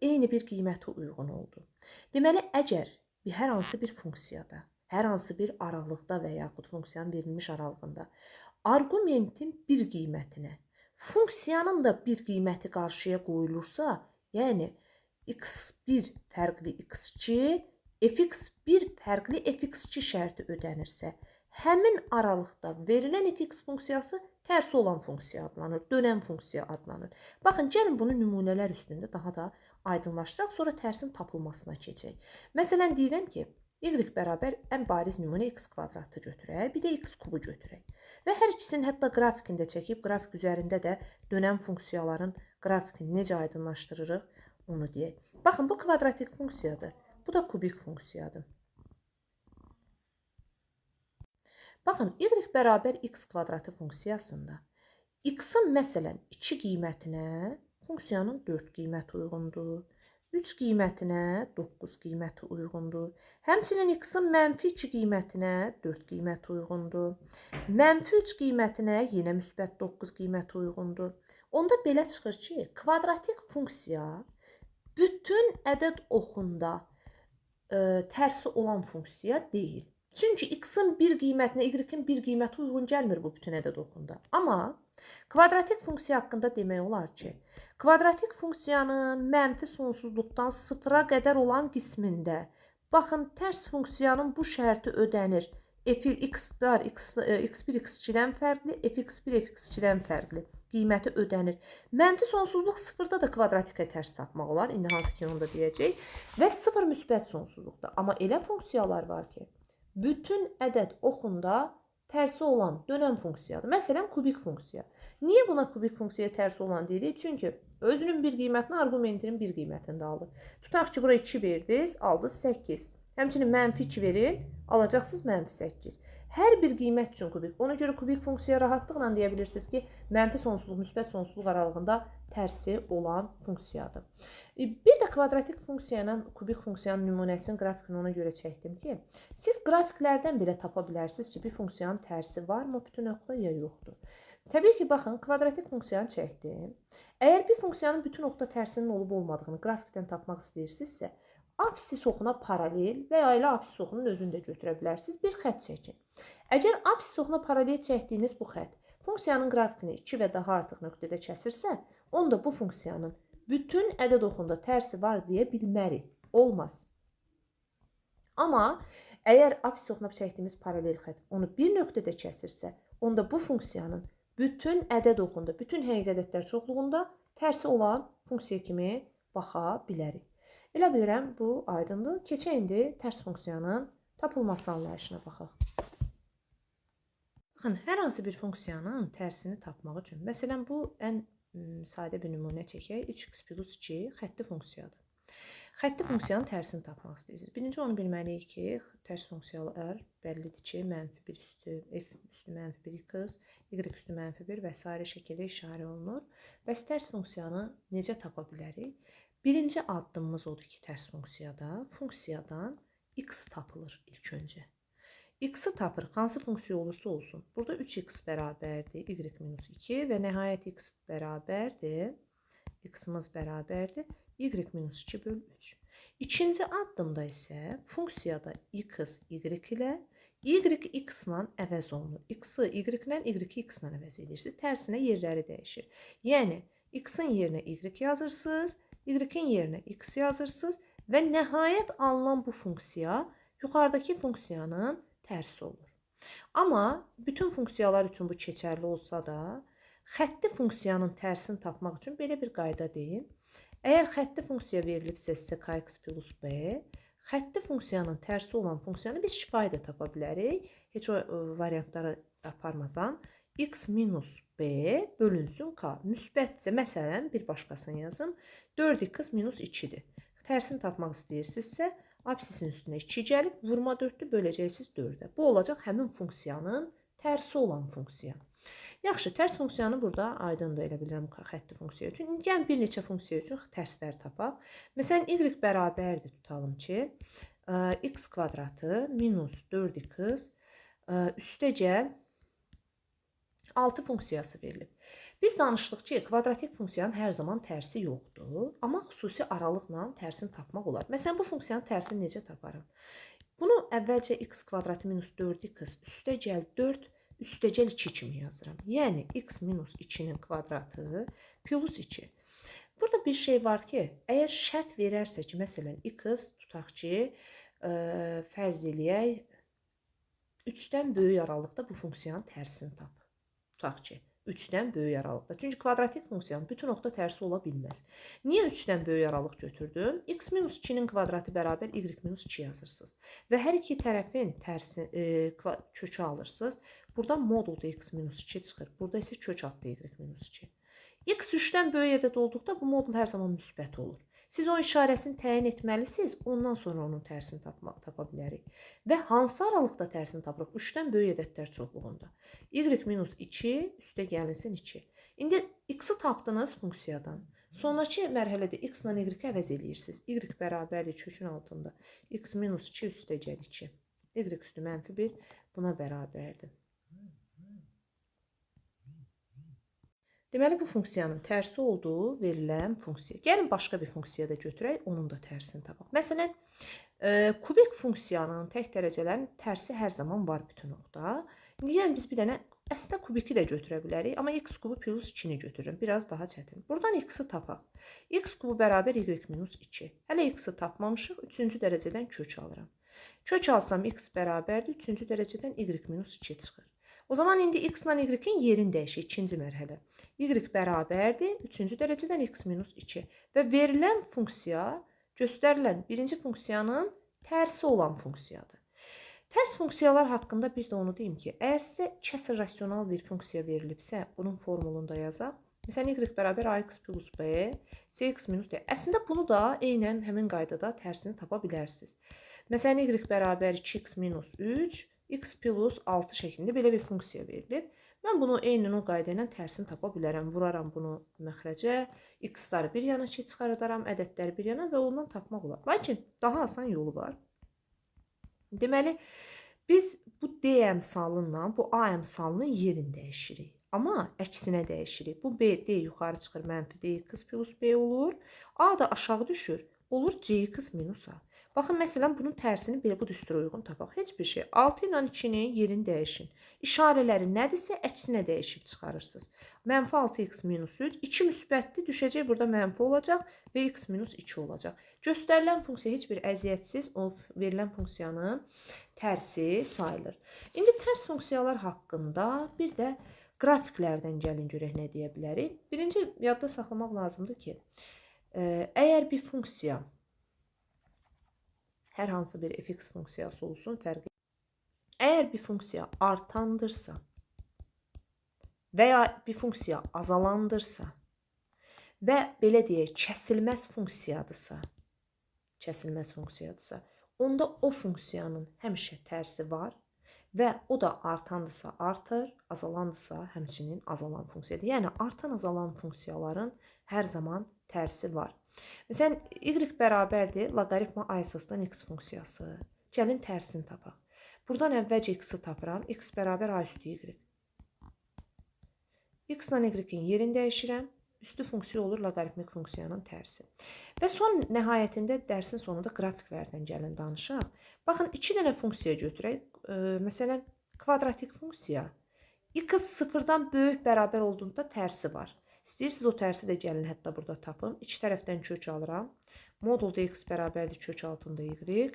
eyni bir qiyməti uyğun oldu. Deməli, əgər hər hansı bir funksiyada, hər hansı bir aralıqda və yaxud funksiyanın verilmiş aralığında arqumentin bir qiymətinə funksiyanın da bir qiyməti qarşıya qoyulursa, yəni x1 fərqli x2, fx1 fərqli fx2 şərti ödənirsə, həmin aralıqda verilən fx funksiyası tərsi olan funksiya adlanır, dönən funksiya adlanır. Baxın, gəlin bunu nümunələr üstündə daha da aydınlaşdıraq, sonra tərsin tapılmasına keçək. Məsələn, deyirəm ki, y bərabər ən bariz nümunə x kvadratı götürək, bir də x kubu götürək. Və hər ikisini hətta qrafikində çəkib, qrafik üzərində də dönən funksiyaların qrafikini necə aydınlaşdırırıq, onu deyək. Baxın, bu kvadratik funksiyadır, bu da kubik funksiyadır. Baxın, y bərabər x kvadratı funksiyasında x-in məsələn 2 qiymətinə funksiyanın 4 qiyməti uyğundur. 3 qiymətinə 9 qiyməti uyğundur. Həmçinin x-in mənfi 2 qiymətinə 4 qiyməti uyğundur. Mənfi 3 qiymətinə yenə müsbət 9 qiyməti uyğundur. Onda belə çıxır ki, kvadratik funksiya bütün ədəd oxunda tərsi olan funksiya deyil. Çünki x-in bir qiymətinə y-in bir qiyməti uyğun gəlmir bu bütün ədəd oxunda. Amma kvadratik funksiya haqqında demək olar ki, kvadratik funksiyanın mənfi sonsuzluqdan sıfıra qədər olan qismində, baxın, tərs funksiyanın bu şərti ödənir. X1 x2-dən fərqli, fx1 fx2-dən fərqli qiyməti ödənir. Mənfi sonsuzluq sıfırda da kvadratikə tərs tapmaq olar, indi hansı ki onu da deyəcək. Və sıfır müsbət sonsuzluqda. Amma elə funksiyalar var ki, bütün ədəd oxunda tərsi olan dönən funksiyadır. Məsələn, kubik funksiya. Niyə buna kubik funksiyaya tərsi olan deyirik? Çünki özünün bir qiymətini arqumentinin bir qiymətində alır. Tutaq ki, bura 2 verdiniz, aldınız 8. Həmçinin mənfi 2 verin, alacaqsınız mənfi 8. Hər bir qiymət üçün kubik. Ona görə kubik funksiya rahatlıqla deyə bilirsiniz ki, mənfi sonsuzluq, müsbət sonsuzluq aralığında tərsi olan funksiyadır. Bir də kvadratik funksiyanın, kubik funksiyanın nümunəsinin qrafikini ona görə çəkdim ki, siz qrafiklərdən belə tapa bilərsiniz ki, bir funksiyanın tərsi varmı bütün oxda ya yoxdur. Təbii ki, baxın, kvadratik funksiyanı çəkdim. Əgər bir funksiyanın bütün oxda tərsinin olub-olmadığını qrafikdən tapmaq istəyirsinizsə, apsis oxuna paralel və ya elə apsis oxunun özünü də götürə bilərsiniz. Bir xətt çəkin. Əgər apsis oxuna paralel çəkdiyiniz bu xətt funksiyanın qrafikini 2 və daha artıq nöqtədə kəsirsə, onda bu funksiyanın bütün ədəd oxunda tərsi var deyə bilmərik. Olmaz. Amma əgər apsis oxuna çəkdiyimiz paralel xətt onu bir nöqtədə kəsirsə, onda bu funksiyanın bütün ədəd oxunda, bütün həqiqi ədədlər çoxluğunda tərsi olan funksiya kimi baxa bilərik. Elə bilirəm, bu aydındır. Keçək indi tərs funksiyanın tapılması anlayışına baxaq. Baxın, hər hansı bir funksiyanın tərsini tapmaq üçün, məsələn, bu ən sadə bir nümunə çəkək. 3x plus 2 xətti funksiyadır. Xətti funksiyanın tərsini tapmaq istəyirsiniz. Birinci onu bilməliyik ki, tərs funksiyalar bəllidir ki, mənfi 1 üstü, f üstü mənfi 1 x, y üstü mənfi 1 və s. şəkildə işarə olunur. Bəs tərs funksiyanı necə tapa bilərik? Birinci addımımız odur ki, tərs funksiyadan x tapılır ilk öncə. x-i tapırıq. Hansı funksiya olursa olsun. Burada 3x bərabərdir y minus 2 və nəhayət x bərabərdir. X-imiz bərabərdir. Y minus 2 bölü 3. İkinci addımda isə funksiyada x, y ilə y x-la əvəz olunur. X-i y-lə, y-i x-la əvəz edirsiniz. Tərsinə yerləri dəyişir. Yəni, x-in yerinə y yazırsınız, y-in yerinə x yazırsınız və nəhayət alınan bu funksiya yuxarıdakı funksiyanın tərsi olur. Amma bütün funksiyalar üçün bu keçərli olsa da, xətti funksiyanın tərsini tapmaq üçün belə bir qayda deyim. Əgər xətti funksiya verilibsə sizə kx plus b, xətti funksiyanın tərsi olan funksiyanı biz şifahi də tapa bilərik. Heç o variantları aparmadan x minus b bölünsün k. Müsbətsə, məsələn, bir başqasını yazım. 4x minus 2-dir. Tərsini tapmaq istəyirsinizsə, absisin üstünə 2 gəlib, vurma 4-dür, böləcəksiniz 4-ə. Bu olacaq həmin funksiyanın tərsi olan funksiya. Yaxşı, tərs funksiyanı burada aydındır elə bilirəm xətti funksiya üçün. Yəni, bir neçə funksiya üçün tərslər tapaq. Məsələn, y bərabərdir tutalım ki, x kvadratı minus 4x üstə gəl 6 funksiyası verilib. Biz danışdıq ki, kvadratik funksiyanın hər zaman tərsi yoxdur, amma xüsusi aralıqla tərsini tapmaq olar. Məsələn, bu funksiyanın tərsini necə taparım? Bunu əvvəlcə x kvadratı minus 4x üstə gəl 4 üstə gəl 2 kimi yazıram. Yəni, x minus 2-nin kvadratı plus 2. Burada bir şey var ki, əgər şərt verərsə ki, məsələn, x tutaq ki, fərz eləyək, 3-dən böyük aralıqda bu funksiyanın tərsini tap. Tutaq ki, 3-dən böyük aralıqda. Çünki kvadratik funksiyanın bütün oxda tərsi ola bilməz. Niyə 3-dən böyük aralıq götürdüm? X minus 2-nin kvadratı bərabər y minus 2 yazırsınız. Və hər iki tərəfin tərsi kökü alırsınız. Burada modulda x minus 2 çıxır. Burada isə kök adlı y minus 2. X 3-dən böyük ədəd olduqda bu modul hər zaman müsbət olur. Siz o işarəsini təyin etməlisiniz, ondan sonra onun tərsini tapa bilərik. Və hansı aralıqda tərsini tapırıq? 3-dən böyük ədədlər çoxluğunda. Y minus 2 üstə gəlinsin 2. İndi x-i tapdınız funksiyadan. Sonraki mərhələdə x ilə y-i əvəz eləyirsiniz. Y bərabərdir kökün altında. X minus 2 üstə gəl 2. Y üstü mənfi 1 buna bərabərdir. Deməli, bu funksiyanın tərsi olduğu verilən funksiya. Gəlin, başqa bir funksiya da götürək, onun da tərsini tapaq. Məsələn, kubik funksiyanın tək dərəcələrin tərsi hər zaman var bütün oxda. Yəni, biz bir dənə əslində kubiki də götürə bilərik, amma x kubu plus 2-ni götürürüm. Biraz daha çətin. Buradan x-i tapaq. X kubu bərabər y minus 2. Hələ x-i tapmamışıq, 3-cü dərəcədən kök alıram. Kök alsam x bərabərdir, 3-cü dərəcədən y minus 2 çıxır. O zaman indi x ilə y-in yerini dəyişir, ikinci mərhələ. Y bərabərdir, 3-cü dərəcədən x minus 2. Və verilən funksiya göstərilən birinci funksiyanın tərsi olan funksiyadır. Tərs funksiyalar haqqında bir də onu deyim ki, əgər sizə kəsr rasional bir funksiya verilibsə, bunun formulunu da yazaq. Məsələn, y bərabər ax plus b, cx minus d. Əslində bunu da eynən həmin qaydada tərsini tapa bilərsiniz. Məsələn, y bərabər 2x minus 3, x plus 6 şəklində belə bir funksiya verilib. Mən bunu eynən o qayda ilə tərsini tapa bilərəm. Vuraram bunu məxrəcə, x-ları bir yana çıxardaram, ədədləri bir yana və ondan tapmaq olar. Lakin daha asan yolu var. Deməli, biz bu d əmsalınla, bu a əmsalının yerini dəyişirik. Amma əksinə dəyişirik. Bu b, d yuxarı çıxır, mənfi dx plus b olur. A da aşağı düşür, olur cx minus a. Baxın, məsələn, bunun tərsini belə bu düstura uyğun tapaq. Heç bir şey. 6 ilə 2-ni yerini dəyişin. İşarələri nədirsə, əksinə dəyişib çıxarırsınız. Mənfi 6x minus 3, 2 müsbətli düşəcək, burada mənfi olacaq və x minus 2 olacaq. Göstərilən funksiya heç bir əziyyətsiz o verilən funksiyanın tərsi sayılır. İndi tərs funksiyalar haqqında bir də qrafiklərdən gəlin görək nə deyə bilərik. Birinci, yadda saxlamaq lazımdır ki, əgər bir funksiya hər hansı bir fx funksiyası olsun, fərqi. Əgər bir funksiya artandırsa və ya bir funksiya azalandırsa və belə deyək, kəsilməz funksiyadırsa, onda o funksiyanın həmişə tərsi var və o da artandırsa artır, azalandırsa həmçinin azalan funksiyadır. Yəni, artan-azalan funksiyaların hər zaman tərsi var. Məsələn, y bərabərdir loqaritma a əsasdan x funksiyası. Gəlin tərsini tapaq. Buradan əvvəlcə x-i tapıram. X bərabər a üstü y. X-la y-in yerini dəyişirəm. Üstü funksiya olur loqaritmik funksiyanın tərsi. Və son nəhayətində dərsin sonunda qrafiklərdən gəlin danışaq. Baxın, 2 dənə funksiya götürək. Məsələn, kvadratik funksiya. X sıfırdan böyük bərabər olduğunda tərsi var. İstəyirsiniz o tərsi də gəlin hətta burada tapın. İki tərəfdən kök alıram. Modulda x bərabərdir kök altında y.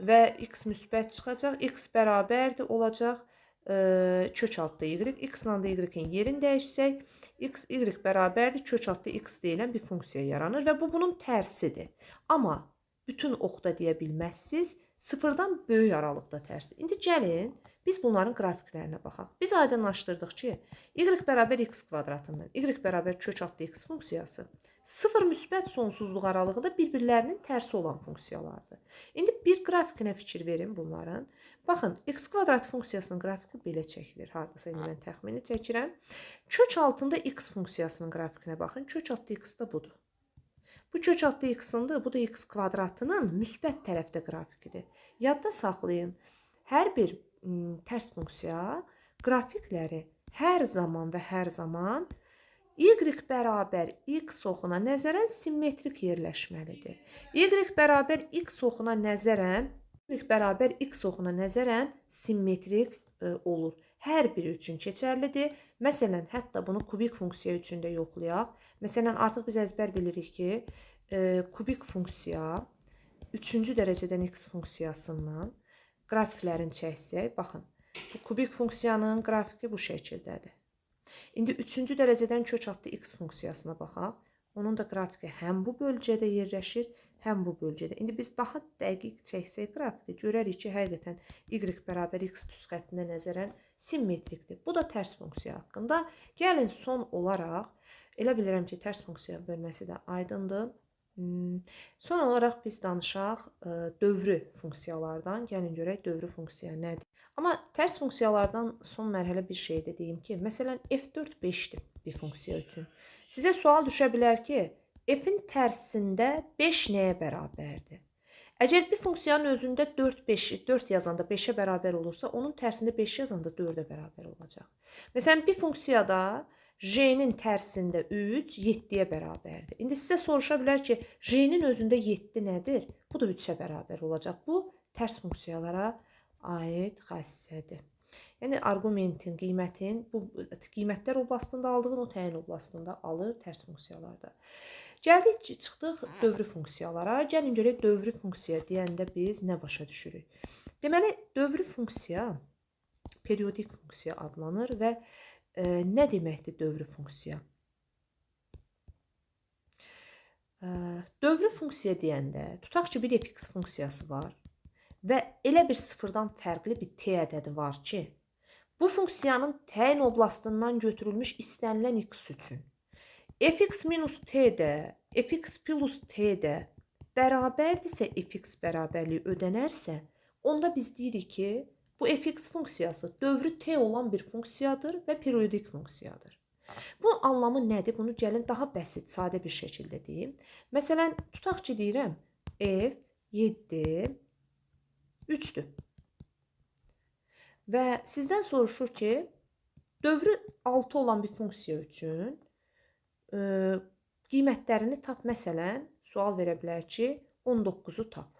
Və x müsbət çıxacaq. X bərabərdir olacaq kök altda y. X-la da y-in yerini dəyişsək, x, y bərabərdir kök altda x deyilən bir funksiya yaranır və bu bunun tərsidir. Amma bütün oxda deyə bilməzsiniz, sıfırdan böyük aralıqda tərsidir. İndi gəlin, biz bunların qrafiklərinə baxaq. Biz aydınlaşdırdıq ki, y bərabər x kvadratından, y bərabər kök altda x funksiyası sıfır müsbət sonsuzluq aralığında bir-birlərinin tərsi olan funksiyalardır. İndi bir grafikinə fikir verin bunların. Baxın, x kvadrat funksiyasının qrafiki belə çəkilir. Hardasa indi mən təxmini çəkirəm. Kök altında x funksiyasının qrafikinə baxın. Kök altda x da budur. Bu kök altda x-indir, bu da x kvadratının müsbət tərəfdə qrafikidir. Yadda saxlayın, hər bir tərs funksiya qrafikləri hər zaman və hər zaman y bərabər x oxuna nəzərən simmetrik yerləşməlidir. Y bərabər x oxuna nəzərən simmetrik olur. Hər biri üçün keçərlidir. Məsələn, hətta bunu kubik funksiya üçün də yoxlayaq. Məsələn, artıq biz əzbər bilirik ki, kubik funksiya 3-cü dərəcədən x funksiyasından qrafiklərini çəksək, baxın, bu kubik funksiyanın qrafiki bu şəkildədir. İndi 3-cü dərəcədən kök altda x funksiyasına baxaq. Onun da qrafiki həm bu bölgədə yerləşir, həm bu bölgədə. İndi biz daha dəqiq çəksək qrafiki, görərik ki, həqiqətən y bərabər x düz xəttinə nəzərən simmetrikdir. Bu da tərs funksiya haqqında. Gəlin son olaraq, elə bilirəm ki, tərs funksiya bölməsi də aydındır. Son olaraq biz danışaq dövrü funksiyalardan. Gəlin görək dövrü funksiya nədir? Amma tərs funksiyalardan son mərhələ bir şey də deyim ki, məsələn, f4 5-dir bir funksiya üçün. Sizə sual düşə bilər ki, f-in tərsində 5 nəyə bərabərdir? Əgər bir funksiyanın özündə 4 yazanda 5-ə bərabər olursa, onun tərsində 5 yazanda 4-ə bərabər olacaq. Məsələn, bir funksiyada j-nin tərsində 3 7-yə bərabərdir. İndi sizə soruşa bilər ki, j-nin özündə 7 nədir? Bu da 3-ə bərabər olacaq. Bu, tərs funksiyalara aid xassədir. Yəni, arqumentin, qiymətin, bu qiymətlər oblastında aldığın o təyin oblastında alır tərs funksiyalarda. Gəldik, çıxdıq dövrü funksiyalara. Gəlin görək, dövrü funksiya deyəndə biz nə başa düşürük? Deməli, dövrü funksiya periodik funksiya adlanır və nə deməkdir dövrü funksiya? Dövrü funksiya deyəndə, tutaq ki, bir fx funksiyası var və elə bir sıfırdan fərqli bir t ədədi var ki, bu funksiyanın təyin oblastından götürülmüş istənilən x üçün fx minus t-də, fx plus t-də bərabərdirsə fx bərabərliyi ödənərsə, onda biz deyirik ki, bu fx funksiyası dövrü t olan bir funksiyadır və periodik funksiyadır. Bu anlamı nədir? Bunu gəlin daha bəsit, sadə bir şəkildə deyim. Məsələn, tutaq ki, deyirəm, f 7 3-dür. Və sizdən soruşur ki, dövrü 6 olan bir funksiya üçün qiymətlərini tap. Məsələn, sual verə bilər ki, 19-u tap.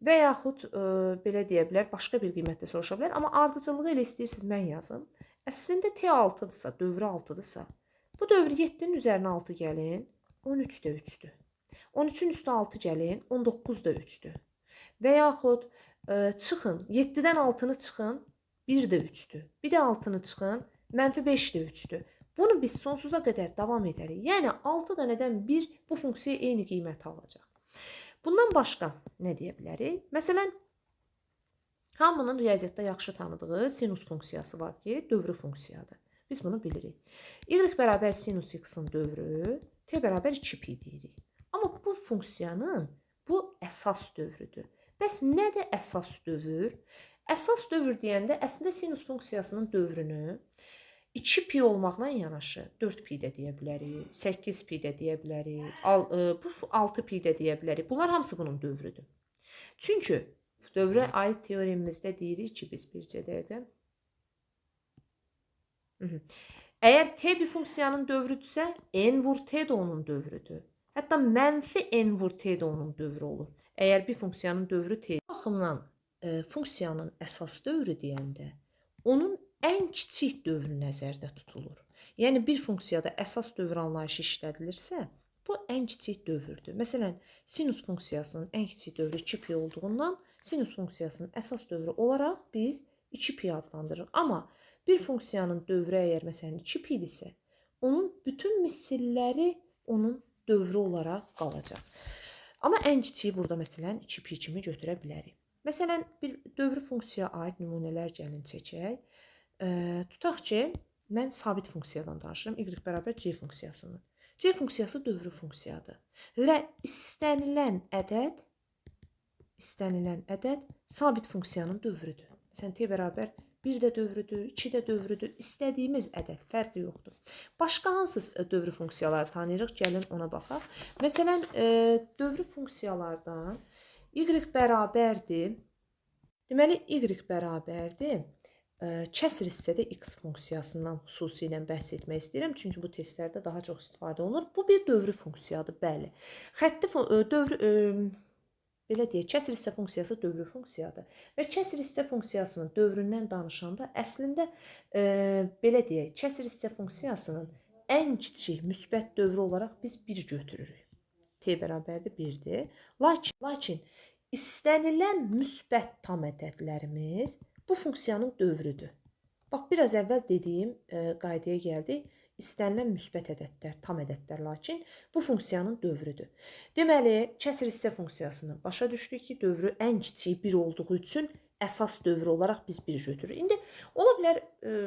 Və yaxud belə deyə bilər, başqa bir qiymətdə soruşa bilər. Amma ardıcılığı elə istəyirsiniz, mən yazım. Əslində t 6-dırsa, dövrü 6-dırsa, bu dövr 7-nin üzərinə 6 gəlin, 13 də 3-dür. 13-ün üstə 6 gəlin, 19 da 3-dür. Və yaxud çıxın, 7-dən 6-nı çıxın, 1 də 3-dür. Bir də 6-nı çıxın, mənfi 5 də 3-dür. Bunu biz sonsuza qədər davam edərik. Yəni, 6 dənədən 1 bu funksiyaya eyni qiyməti alacaq. Bundan başqa nə deyə bilərik? Məsələn, hamının riyaziyyatda yaxşı tanıdığı sinus funksiyası var ki, dövrü funksiyadır. Biz bunu bilirik. Y bərabər sinus x-in dövrü, t bərabər 2pi deyirik. Amma bu funksiyanın bu əsas dövrüdür. Bəs nədir əsas dövr? Əsas dövr deyəndə əslində sinus funksiyasının dövrünü 2pi olmaqla yanaşı 4pi də deyə bilərik, 8pi də deyə bilərik, 6pi də deyə bilərik. Bunlar hamısı bunun dövrüdür. Çünki Dövrə aid teoremimizdə deyirik ki, biz bircə dəqiqə. Əgər t bir funksiyanın dövrüdürsə, n vur t də onun dövrüdür. Hətta mənfi n vur t də onun dövrü olur. Əgər bir funksiyanın dövrü t baxımdan funksiyanın əsas dövrü deyəndə onun ən kiçik dövrü nəzərdə tutulur. Yəni bir funksiyada əsas dövr anlayışı işlədilirsə, bu ən kiçik dövrdür. Məsələn, sinus funksiyasının ən kiçik dövrü 2pi olduğundan sinus funksiyasının əsas dövrü olaraq biz 2pi adlandırırıq. Amma bir funksiyanın dövrü əgər məsələn 2pi-dirsə, onun bütün misilləri onun dövrü olaraq qalacaq. Amma ən kiçiyi burada məsələn 2pi kimi götürə bilərik. Məsələn, bir dövrü funksiyaya aid nümunələr gəlin çəkək. Tutaq ki, mən sabit funksiyadan danışıram, y bərabər c funksiyasının. C funksiyası dövrü funksiyadır və istənilən ədəd sabit funksiyanın dövrüdür. Məsələn, t bərabər 1 də dövrüdür, 2 də dövrüdür, istədiyimiz ədəd, fərqi yoxdur. Başqa hansı dövrü funksiyaları tanıyırıq? Gəlin ona baxaq. Məsələn, dövrü funksiyalardan y bərabərdir. Deməli, y bərabərdir. Kəsr hissədə x funksiyasından xüsusilə bəhs etmək istəyirəm. Çünki bu testlərdə daha çox istifadə olunur. Bu bir dövrü funksiyadır, bəli. Belə deyək, kəsr hissə funksiyası dövrü funksiyadır. Və kəsr hissə funksiyasının dövründən danışanda əslində belə deyək, kəsr hissə funksiyasının ən kiçik müsbət dövrü olaraq biz 1 götürürük. T bərabərdir 1-dir. Lakin istənilən müsbət tam ədədlərimiz bu funksiyanın dövrüdür. Bax, biraz əvvəl dediyim qaydaya gəldik. İstənilən müsbət ədədlər, tam ədədlər, lakin bu funksiyanın dövrüdür. Deməli, kəsr hissə funksiyasını başa düşdük ki, dövrü ən kiçik 1 olduğu üçün əsas dövrü olaraq biz 1 götürürük. İndi ola bilər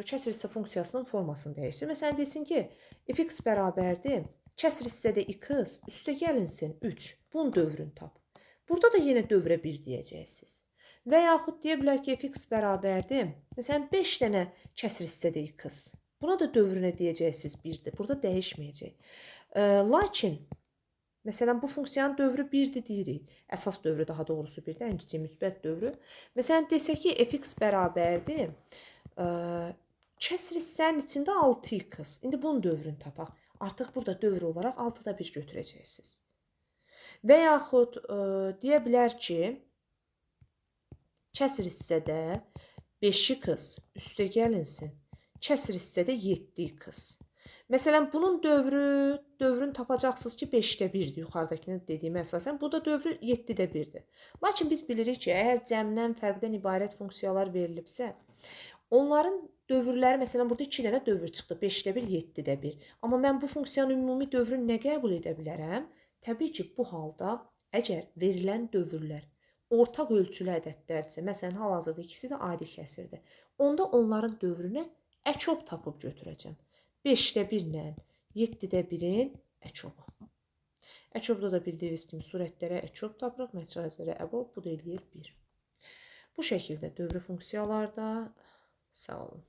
kəsr hissə funksiyasının formasını dəyişsin. Məsələn, desin ki, f(x) bərabərdir, kəsr hissədə x üstə gəlinsin 3. Bunun dövrünü tap. Burada da yenə dövrə 1 deyəcəksiniz. Və yaxud deyə bilər ki, f(x) bərabərdir. Məsələn, 5 dənə kəsr hissədə x. Buna da dövrünə deyəcəksiniz 1-dir. Burada dəyişməyəcək. Lakin, məsələn, bu funksiyanın dövrü 1-dir deyirik. Əsas dövrü daha doğrusu 1-dir, ən kiçik müsbət dövrü. Məsələn, desək ki, f(x) bərabərdir. Kəsr hissənin içində 6x. İndi bunun dövrünü tapaq. Artıq burada dövr olaraq 6-da 1 götürəcəksiniz. Və yaxud deyə bilər ki, kəsr hissədə 5x üstə gəlinsin. Kəsr hissədə 7x. Məsələn, bunun dövrünü tapacaqsınız ki, 5-də 1-dir. Yuxarıdakını dediyimə əsasən, bu da dövrü 7-də 1-dir. Lakin biz bilirik ki, əgər cəmdən, fərqdən ibarət funksiyalar verilibsə, onların dövrləri, məsələn, burada 2 dənə dövr çıxdı. 5-də 1, 7-də 1. Amma mən bu funksiyanın ümumi dövrünü nə qəbul edə bilərəm? Təbii ki, bu halda əgər verilən dövrlər ortaq ölçülü ədədlərdirsə, məsələn, hal-hazırda ikisi də adi kəsirdir. Onda onların dövrünü əçob tapıb götürəcəm. 5-də 1-lə 7-də 1-in əçobu. Əçobda da bildiyiniz kimi surətlərə əçob tapırıq, mətrəclərə əbob, bu da eləyir 1. Bu şəkildə dövrü funksiyalarda sağ olun.